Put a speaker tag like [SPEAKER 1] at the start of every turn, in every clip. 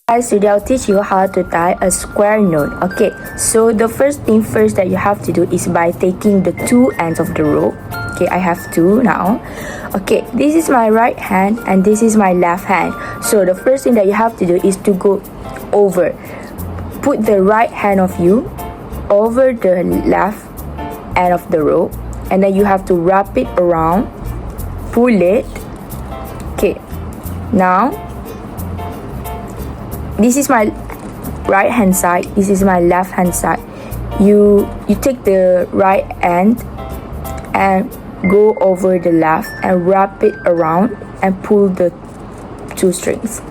[SPEAKER 1] Guys, today I'll teach you how to tie a square knot. Okay, so the first thing first that you have to do is by taking the two ends of the rope. Okay, I have two now. Okay, this is my right hand and this is my left hand. So the first thing that you have to do is to go over. Put the right hand of you over the left end of the rope, and then you have to wrap it around, pull it. Okay, now this is my right hand side, this is my left hand side. You take the right end and go over the left and wrap it around and pull the two strings.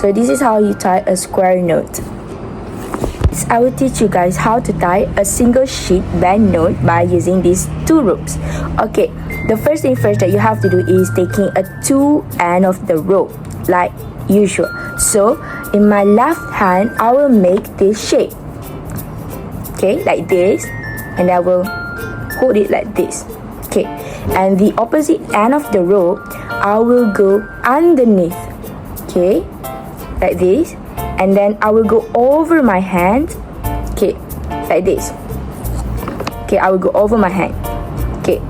[SPEAKER 1] So this is how you tie a square knot. I will teach you guys how to tie a single sheet band knot by using these two ropes. Okay, the first thing first that you have to do is taking a two end of the rope like usual. So in my left hand I will make this shape, okay, like this, and I will hold it like this. Okay, and the opposite end of the rope I will go underneath, okay, like this, and then I will go over my hand, okay, like this. Okay, I will go over my hand, okay,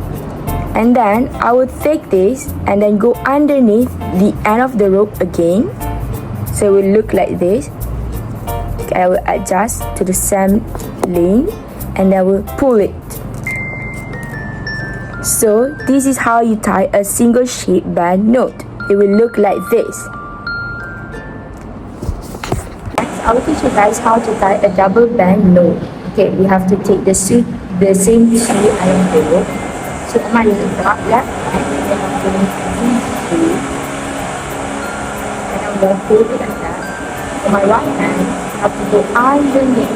[SPEAKER 1] and then I will take this and then go underneath the end of the rope again, so it will look like this. Okay, I will adjust to the same length and I will pull it. So this is how you tie a single sheet band knot. It will look like this. Next, I will teach you guys how to tie a double band knot. Okay, we have to take the same two ends of the rope. So on my left hand, I'm going to two, and I'm going to hold it like that. On my right hand, I have to go underneath,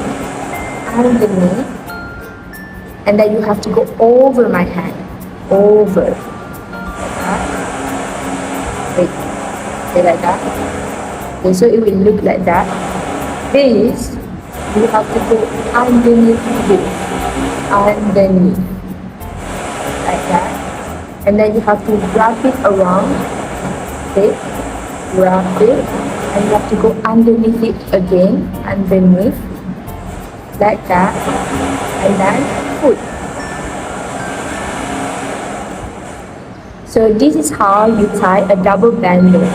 [SPEAKER 1] and then you have to go over my hand, over, like that. Wait, like that. Okay, so it will look like that. This, you have to go underneath this, underneath, like that, and then you have to wrap it around, okay, wrap it, and you have to go underneath it again, underneath, like that, and then pull. So this is how you tie a double band knot.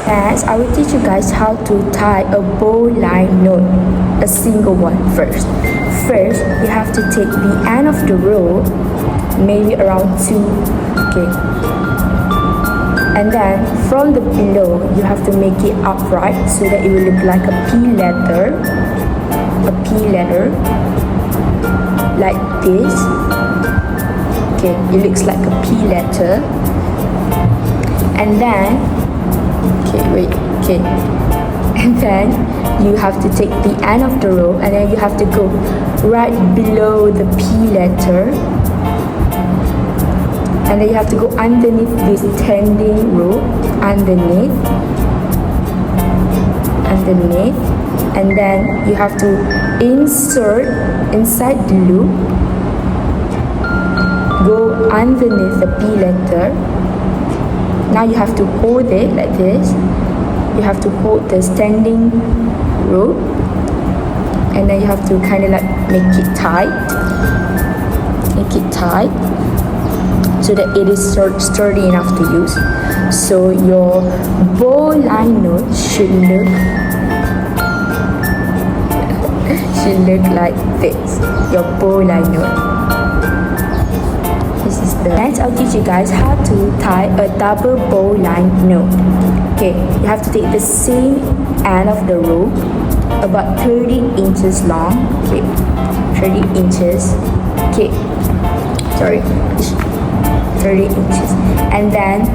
[SPEAKER 1] Next, I will teach you guys how to tie a bowline knot, a single one first. First, you have to take the end of the rope, maybe around two, okay, and then from the below, you have to make it upright so that it will look like a P letter, like this. Okay, it looks like a P letter, and then and then you have to take the end of the rope and then you have to go right below the P letter, and then you have to go underneath this tending rope, underneath, and then you have to insert inside the loop, go underneath the P letter. Now you have to hold it like this. You have to hold the standing rope, and then you have to kind of like make it tight, so that it is sturdy enough to use. So your bowline knot should look like this. Your bowline knot. This is the next. I'll teach you guys how to tie a double bowline knot. Okay, you have to take the same end of the rope, about 30 inches long. Okay, 30 inches. Okay, sorry, 30 inches. And then,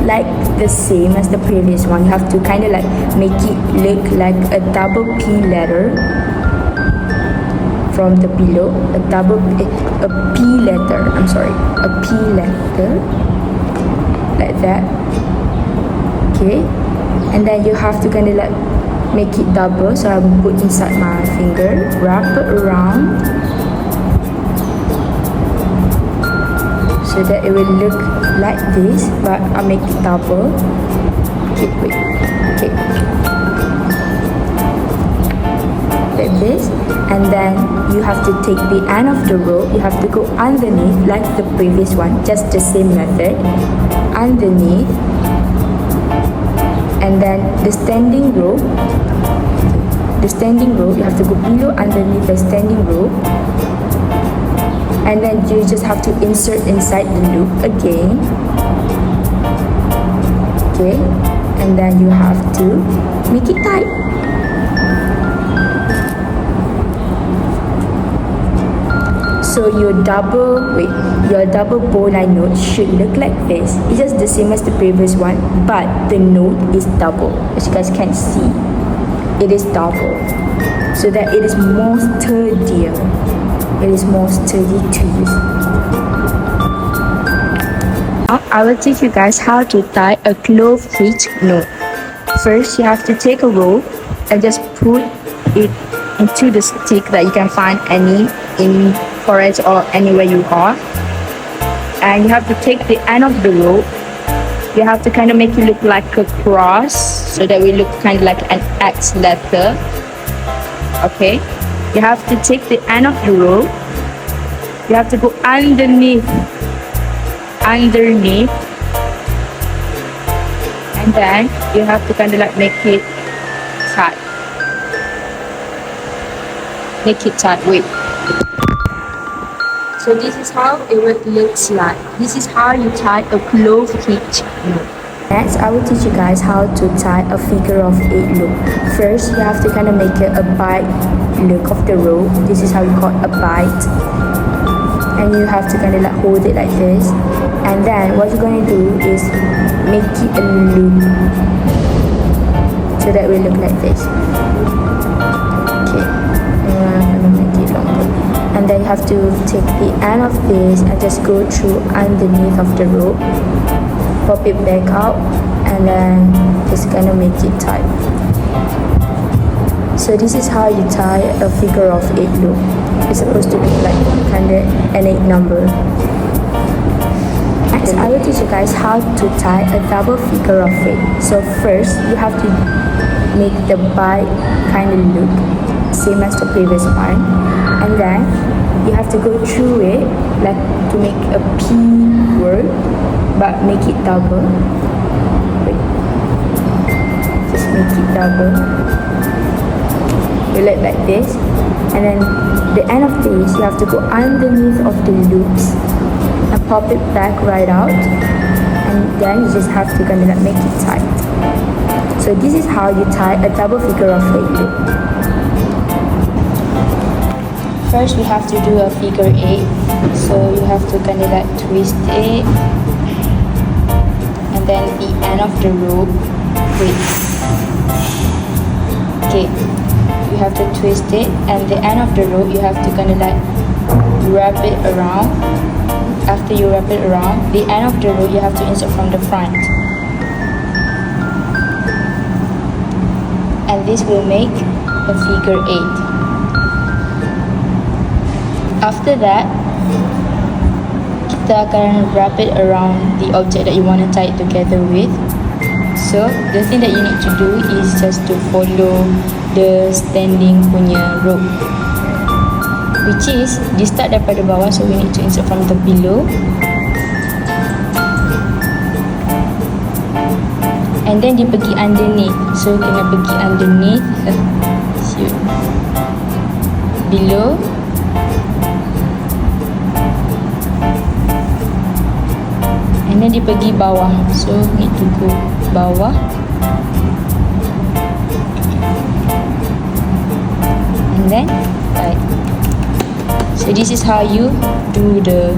[SPEAKER 1] like the same as the previous one, you have to kind of like make it look like a double P letter from the below, a P letter, like that. Okay, and then you have to kind of like make it double, so I will put inside my finger, wrap it around, so that it will look like this, but I'll make it double. Okay, wait. Okay. Like this, and then you have to take the end of the rope, you have to go underneath like the previous one, just the same method, underneath, and then the standing rope, you have to go below underneath the standing rope, and then you just have to insert inside the loop again. Okay, and then you have to make it tight. So your double bowline note should look like this. It's just the same as the previous one, but the note is double. As you guys can see, it is double, so that it is more sturdier. It is more sturdy to use. Now I will teach you guys how to tie a clove hitch knot. First, you have to take a rope and just put it into the stick that you can find any in forest or anywhere you are, and you have to take the end of the rope. You have to kind of make it look like a cross, so that we look kind of like an X letter. Okay, you have to take the end of the rope, you have to go underneath, and then you have to kind of like make it tight. Wait. So this is how it would look like. This is how you tie a clove hitch loop. Next, I will teach you guys how to tie a figure of 8 loop. First, you have to kind of make it a bite look of the rope. This is how you call a bite. And you have to kind of like hold it like this. And then what you're going to do is make it a loop, so that will look like this. Okay, I'm going to make it longer. And then you have to take the end of this and just go through underneath of the rope, pop it back out, and then just gonna make it tight. So this is how you tie a figure of 8 loop. It's supposed to look like kind of an 8 number. Next, I will teach you guys how to tie a double figure of 8. So first, you have to make the bite kind of look same as the previous one, and then you have to go through it like to make a P word, but make it double. Wait. Just make it double. You look like this, and then the end of this you have to go underneath of the loops and pop it back right out, and then you just have to kind of like make it tight. So this is how you tie a double figure of 8 loop. First, we have to do a figure 8. So you have to kind of like twist it, and then the end of the rope. Wait. Okay. You have to twist it, and the end of the rope you have to kind of like wrap it around. After you wrap it around, the end of the rope you have to insert from the front, and this will make a figure 8. After that, kita akan wrap it around the object that you want to tie it together with. So the thing that you need to do is just to follow the standing punya rope, which is di start daripada bawah, so we need to insert from the below, and then dia pergi underneath, so kena pergi underneath below, and then dia pergi bawah, so need to go bawah, and then tight. So this is how you do the